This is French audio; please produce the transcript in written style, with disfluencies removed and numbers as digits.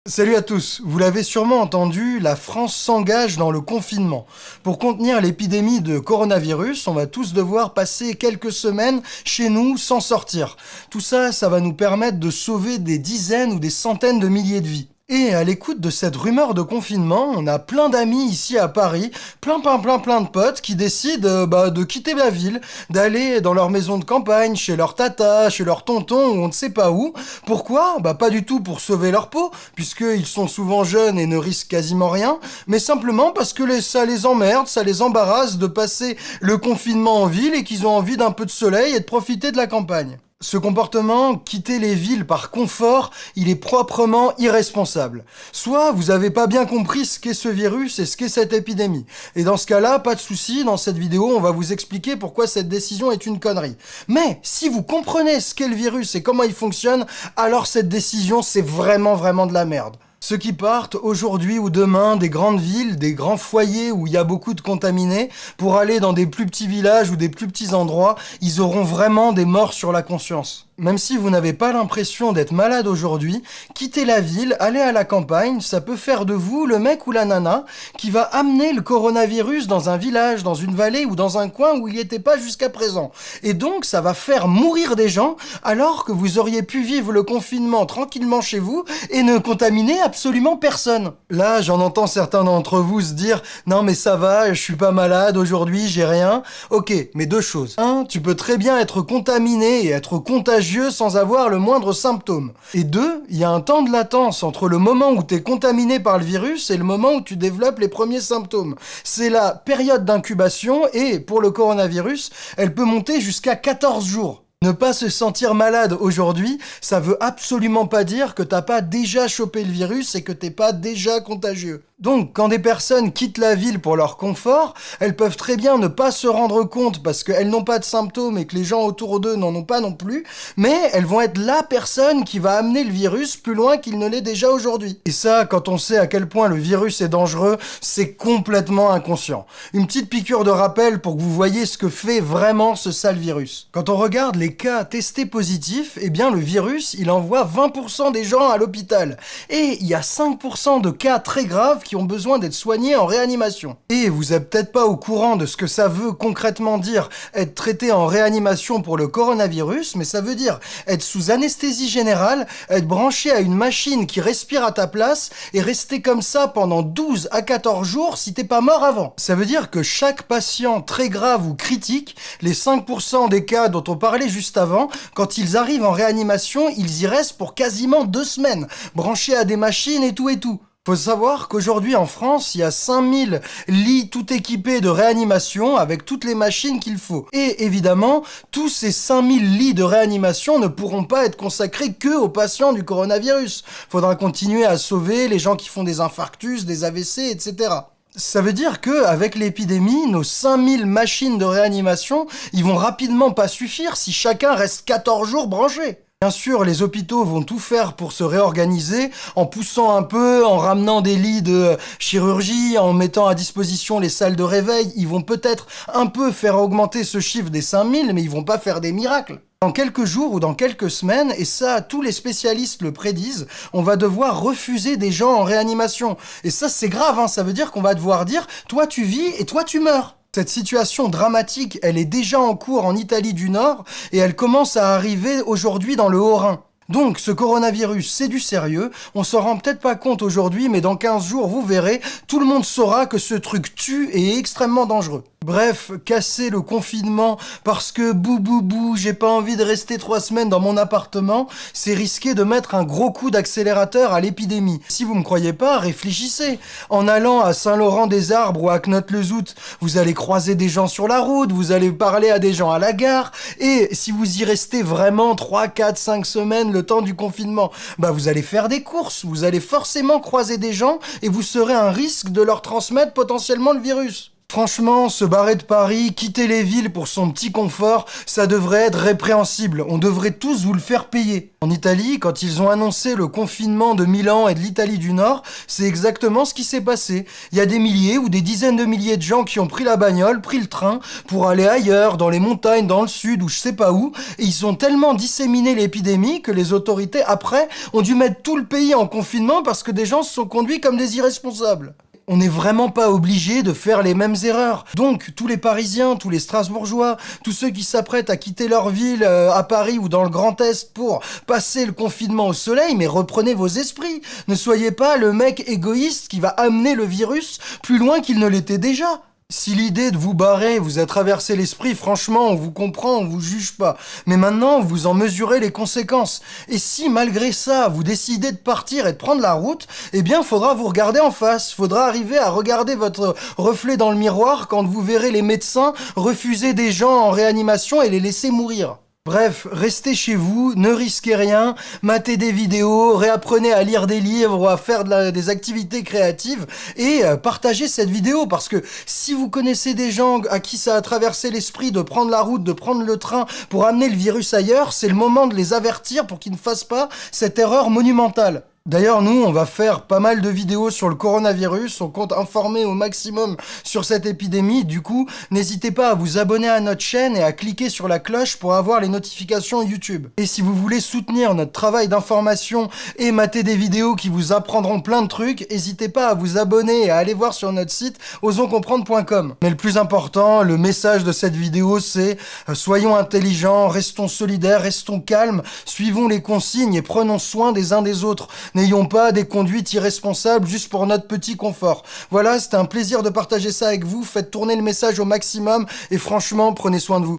Salut à tous, vous l'avez sûrement entendu, la France s'engage dans le confinement. Pour contenir l'épidémie de coronavirus, on va tous devoir passer quelques semaines chez nous sans sortir. Tout ça, ça va nous permettre de sauver des dizaines ou des centaines de milliers de vies. Et à l'écoute de cette rumeur de confinement, on a plein d'amis ici à Paris, plein de potes qui décident de quitter la ville, d'aller dans leur maison de campagne, chez leur tata, chez leur tonton ou on ne sait pas où. Pourquoi? Pas du tout pour sauver leur peau, puisqu'ils sont souvent jeunes et ne risquent quasiment rien, mais simplement parce que ça les emmerde, ça les embarrasse de passer le confinement en ville et qu'ils ont envie d'un peu de soleil et de profiter de la campagne. Ce comportement, quitter les villes par confort, il est proprement irresponsable. Soit vous avez pas bien compris ce qu'est ce virus et ce qu'est cette épidémie. Et dans ce cas-là, pas de souci, dans cette vidéo, on va vous expliquer pourquoi cette décision est une connerie. Mais si vous comprenez ce qu'est le virus et comment il fonctionne, alors cette décision, c'est vraiment de la merde. Ceux qui partent aujourd'hui ou demain des grandes villes, des grands foyers où il y a beaucoup de contaminés, pour aller dans des plus petits villages ou des plus petits endroits, ils auront vraiment des morts sur la conscience. Même si vous n'avez pas l'impression d'être malade aujourd'hui, quitter la ville, aller à la campagne, ça peut faire de vous le mec ou la nana qui va amener le coronavirus dans un village, dans une vallée ou dans un coin où il n'y était pas jusqu'à présent. Et donc ça va faire mourir des gens alors que vous auriez pu vivre le confinement tranquillement chez vous et ne contaminer absolument personne. Là, j'en entends certains d'entre vous se dire « Non mais ça va, je suis pas malade aujourd'hui, j'ai rien. » Ok, mais deux choses. Un, tu peux très bien être contaminé et être contagieux sans avoir le moindre symptôme. Et deux, il y a un temps de latence entre le moment où tu es contaminé par le virus et le moment où tu développes les premiers symptômes. C'est la période d'incubation et, pour le coronavirus, elle peut monter jusqu'à 14 jours. Ne pas se sentir malade aujourd'hui, ça veut absolument pas dire que t'as pas déjà chopé le virus et que t'es pas déjà contagieux. Donc, quand des personnes quittent la ville pour leur confort, elles peuvent très bien ne pas se rendre compte parce qu'elles n'ont pas de symptômes et que les gens autour d'eux n'en ont pas non plus, mais elles vont être la personne qui va amener le virus plus loin qu'il ne l'est déjà aujourd'hui. Et ça, quand on sait à quel point le virus est dangereux, c'est complètement inconscient. Une petite piqûre de rappel pour que vous voyez ce que fait vraiment ce sale virus. Quand on regarde les cas testés positifs, eh bien le virus, il envoie 20% des gens à l'hôpital. Et il y a 5% de cas très graves qui ont besoin d'être soignés en réanimation. Et vous êtes peut-être pas au courant de ce que ça veut concrètement dire être traité en réanimation pour le coronavirus, mais ça veut dire être sous anesthésie générale, être branché à une machine qui respire à ta place et rester comme ça pendant 12 à 14 jours si t'es pas mort avant. Ça veut dire que chaque patient très grave ou critique, les 5% des cas dont on parlait juste avant, quand ils arrivent en réanimation, ils y restent pour quasiment 2 semaines, branchés à des machines et tout. Faut savoir qu'aujourd'hui en France, il y a 5000 lits tout équipés de réanimation avec toutes les machines qu'il faut. Et évidemment, tous ces 5000 lits de réanimation ne pourront pas être consacrés que aux patients du coronavirus. Faudra continuer à sauver les gens qui font des infarctus, des AVC, etc. Ça veut dire que avec l'épidémie, nos 5000 machines de réanimation, ils vont rapidement pas suffire si chacun reste 14 jours branché. Bien sûr, les hôpitaux vont tout faire pour se réorganiser, en poussant un peu, en ramenant des lits de chirurgie, en mettant à disposition les salles de réveil. Ils vont peut-être un peu faire augmenter ce chiffre des 5000, mais ils vont pas faire des miracles. Dans quelques jours ou dans quelques semaines, et ça, tous les spécialistes le prédisent, on va devoir refuser des gens en réanimation. Et ça, c'est grave, hein, ça veut dire qu'on va devoir dire « toi tu vis et toi tu meurs ». Cette situation dramatique, elle est déjà en cours en Italie du Nord et elle commence à arriver aujourd'hui dans le Haut-Rhin. Donc, ce coronavirus, c'est du sérieux. On s'en rend peut-être pas compte aujourd'hui, mais dans 15 jours, vous verrez, tout le monde saura que ce truc tue et est extrêmement dangereux. Bref, casser le confinement parce que bou, j'ai pas envie de rester 3 semaines dans mon appartement, c'est risquer de mettre un gros coup d'accélérateur à l'épidémie. Si vous me croyez pas, réfléchissez. En allant à Saint-Laurent-des-Arbres ou à Knott-le-Zout, vous allez croiser des gens sur la route, vous allez parler à des gens à la gare, et si vous y restez vraiment 3, 4, 5 semaines le temps du confinement, vous allez faire des courses, vous allez forcément croiser des gens et vous serez un risque de leur transmettre potentiellement le virus. Franchement, se barrer de Paris, quitter les villes pour son petit confort, ça devrait être répréhensible. On devrait tous vous le faire payer. En Italie, quand ils ont annoncé le confinement de Milan et de l'Italie du Nord, c'est exactement ce qui s'est passé. Il y a des milliers ou des dizaines de milliers de gens qui ont pris la bagnole, pris le train, pour aller ailleurs, dans les montagnes, dans le sud ou je sais pas où, et ils ont tellement disséminé l'épidémie que les autorités, après, ont dû mettre tout le pays en confinement parce que des gens se sont conduits comme des irresponsables. On n'est vraiment pas obligé de faire les mêmes erreurs. Donc, tous les Parisiens, tous les Strasbourgeois, tous ceux qui s'apprêtent à quitter leur ville à Paris ou dans le Grand Est pour passer le confinement au soleil, mais reprenez vos esprits. Ne soyez pas le mec égoïste qui va amener le virus plus loin qu'il ne l'était déjà. Si l'idée de vous barrer vous a traversé l'esprit, franchement, on vous comprend, on vous juge pas. Mais maintenant, vous en mesurez les conséquences. Et si, malgré ça, vous décidez de partir et de prendre la route, eh bien, faudra vous regarder en face. Faudra arriver à regarder votre reflet dans le miroir quand vous verrez les médecins refuser des gens en réanimation et les laisser mourir. Bref, restez chez vous, ne risquez rien, matez des vidéos, réapprenez à lire des livres ou à faire des activités créatives et partagez cette vidéo parce que si vous connaissez des gens à qui ça a traversé l'esprit de prendre la route, de prendre le train pour amener le virus ailleurs, c'est le moment de les avertir pour qu'ils ne fassent pas cette erreur monumentale. D'ailleurs, nous, on va faire pas mal de vidéos sur le coronavirus, on compte informer au maximum sur cette épidémie, du coup, n'hésitez pas à vous abonner à notre chaîne et à cliquer sur la cloche pour avoir les notifications YouTube. Et si vous voulez soutenir notre travail d'information et mater des vidéos qui vous apprendront plein de trucs, n'hésitez pas à vous abonner et à aller voir sur notre site osonscomprendre.com. Mais le plus important, le message de cette vidéo, c'est soyons intelligents, restons solidaires, restons calmes, suivons les consignes et prenons soin des uns des autres. N'ayons pas des conduites irresponsables juste pour notre petit confort. Voilà, c'était un plaisir de partager ça avec vous. Faites tourner le message au maximum et franchement, prenez soin de vous.